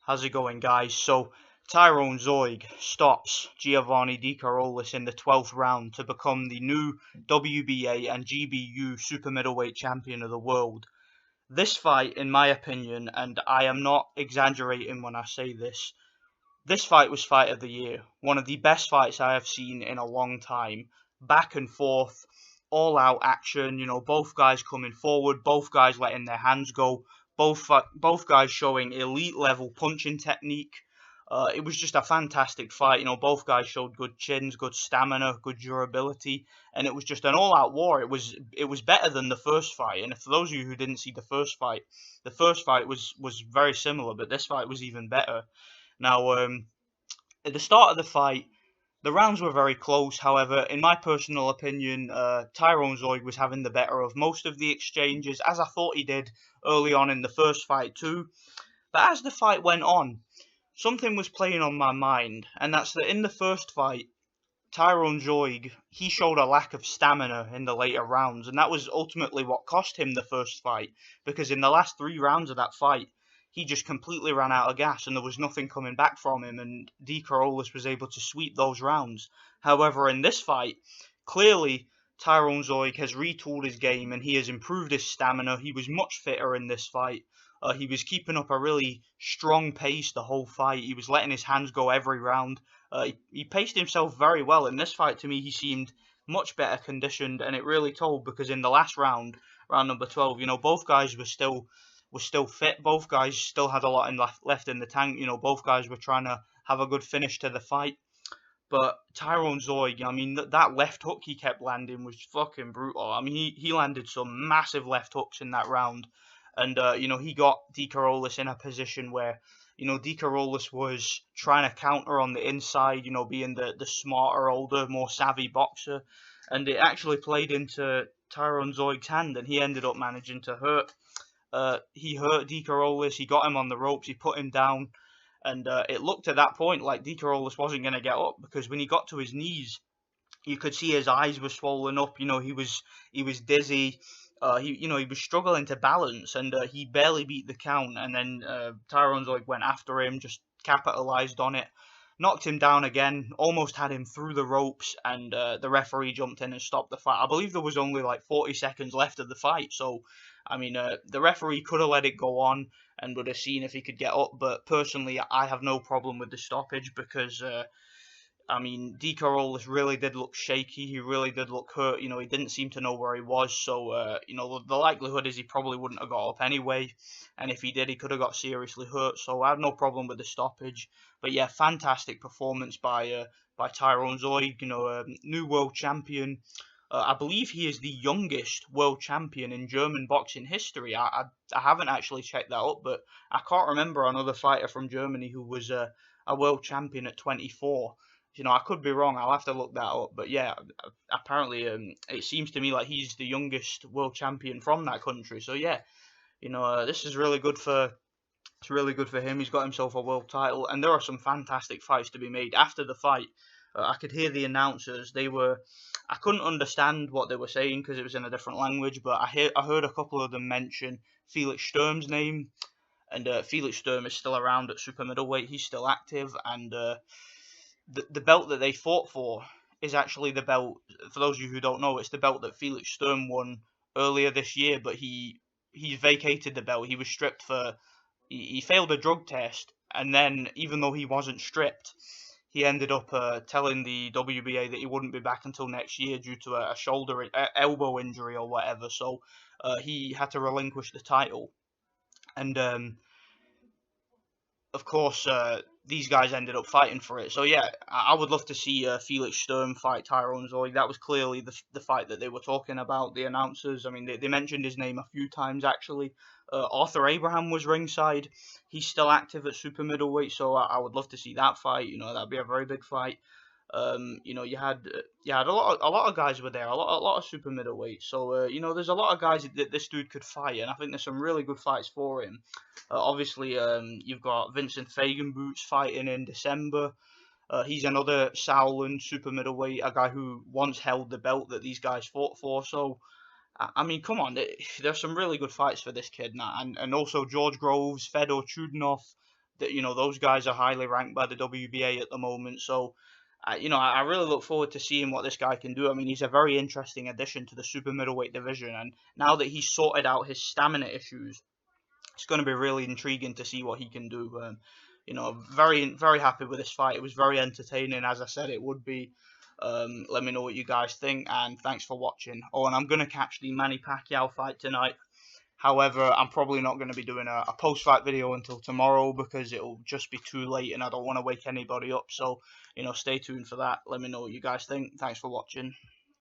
How's it going, guys? So, Tyron Zeuge stops Giovanni De Carolis in the 12th round to become the new WBA and GBU super middleweight champion of the world. This fight, in my opinion, and I am not exaggerating when I say this fight was fight of the year. One of the best fights I have seen in a long time. Back and forth, all out action. Both guys coming forward, both guys letting their hands go, both guys showing elite level punching technique. It was just a fantastic fight. Both guys showed good chins, good stamina, good durability, and it was just an all-out war. It was better than the first fight. And for those of you who didn't see the first fight was very similar, but this fight was even better. Now, at the start of the fight, the rounds were very close. However, in my personal opinion, Tyron Zeuge was having the better of most of the exchanges, as I thought he did early on in the first fight too. But as the fight went on, something was playing on my mind, and that's that in the first fight, Tyron Zeuge, he showed a lack of stamina in the later rounds, and that was ultimately what cost him the first fight, because in the last 3 rounds of that fight, he just completely ran out of gas and there was nothing coming back from him, and De Carolis was able to sweep those rounds. However, in this fight, clearly Tyron Zeuge has retooled his game and he has improved his stamina. He was much fitter in this fight. He was keeping up a really strong pace the whole fight. He was letting his hands go every round. He paced himself very well. In this fight, to me, he seemed much better conditioned, and it really told, because in the last round, round number 12, both guys were still fit. Both guys still had a lot left in the tank. Both guys were trying to have a good finish to the fight. But Tyron Zeuge, that left hook he kept landing was fucking brutal. He landed some massive left hooks in that round. And, he got De Carolis in a position where, De Carolis was trying to counter on the inside, being the smarter, older, more savvy boxer. And it actually played into Tyron Zeuge's hand, and he ended up managing to hurt. He hurt De Carolis, he got him on the ropes, he put him down. And it looked at that point like De Carolis wasn't going to get up, because when he got to his knees, you could see his eyes were swollen up. He was dizzy. He was struggling to balance, and he barely beat the count. And then Tyron Zeuge went after him, just capitalized on it, knocked him down again, almost had him through the ropes, and the referee jumped in and stopped the fight. I believe there was only like 40 seconds left of the fight, so the referee could have let it go on and would have seen if he could get up. But personally, I have no problem with the stoppage, because De Carolis really did look shaky. He really did look hurt. He didn't seem to know where he was. So, the likelihood is he probably wouldn't have got up anyway. And if he did, he could have got seriously hurt. So I have no problem with the stoppage. But yeah, fantastic performance by Tyron Zeuge. New world champion. I believe he is the youngest world champion in German boxing history. I haven't actually checked that up, but I can't remember another fighter from Germany who was a world champion at 24. I could be wrong. I'll have to look that up. But yeah, apparently it seems to me like he's the youngest world champion from that country. So yeah, this is really good for him. He's got himself a world title, and there are some fantastic fights to be made after the fight. I could hear the announcers. I couldn't understand what they were saying because it was in a different language, but I heard a couple of them mention Felix Sturm's name, and Felix Sturm is still around at super middleweight. He's still active, and the belt that they fought for is actually the belt. For those of you who don't know, it's the belt that Felix Sturm won earlier this year, but he vacated the belt. He was stripped he failed a drug test, and then even though he wasn't stripped, he ended up telling the WBA that he wouldn't be back until next year due to a elbow injury or whatever. So he had to relinquish the title. And of course, these guys ended up fighting for it. So yeah, I would love to see Felix Sturm fight Tyron Zeuge. That was clearly the fight that they were talking about, the announcers. They mentioned his name a few times, actually. Arthur Abraham was ringside. He's still active at super middleweight, so I would love to see that fight. That'd be a very big fight. You had a lot of guys were there, a lot of super middleweight. So there's a lot of guys that this dude could fight, and I think there's some really good fights for him. Obviously, you've got Vincent Fagenboots fighting in December. He's another Sauerland super middleweight, a guy who once held the belt that these guys fought for. So come on, there's some really good fights for this kid now, and also George Groves, Fedor Chudinov. that, you know, those guys are highly ranked by the WBA at the moment. So, you know, I really look forward to seeing what this guy can do. I mean, he's a very interesting addition to the super middleweight division, and now that he's sorted out his stamina issues, it's going to be really intriguing to see what he can do. You know, very happy with this fight. It was very entertaining, as I said it would be. Let me know what you guys think, and thanks for watching. Oh, and I'm going to catch the Manny Pacquiao fight tonight. However, I'm probably not going to be doing a post-fight video until tomorrow because it'll just be too late and I don't want to wake anybody up. So, you know, stay tuned for that. Let me know what you guys think. Thanks for watching.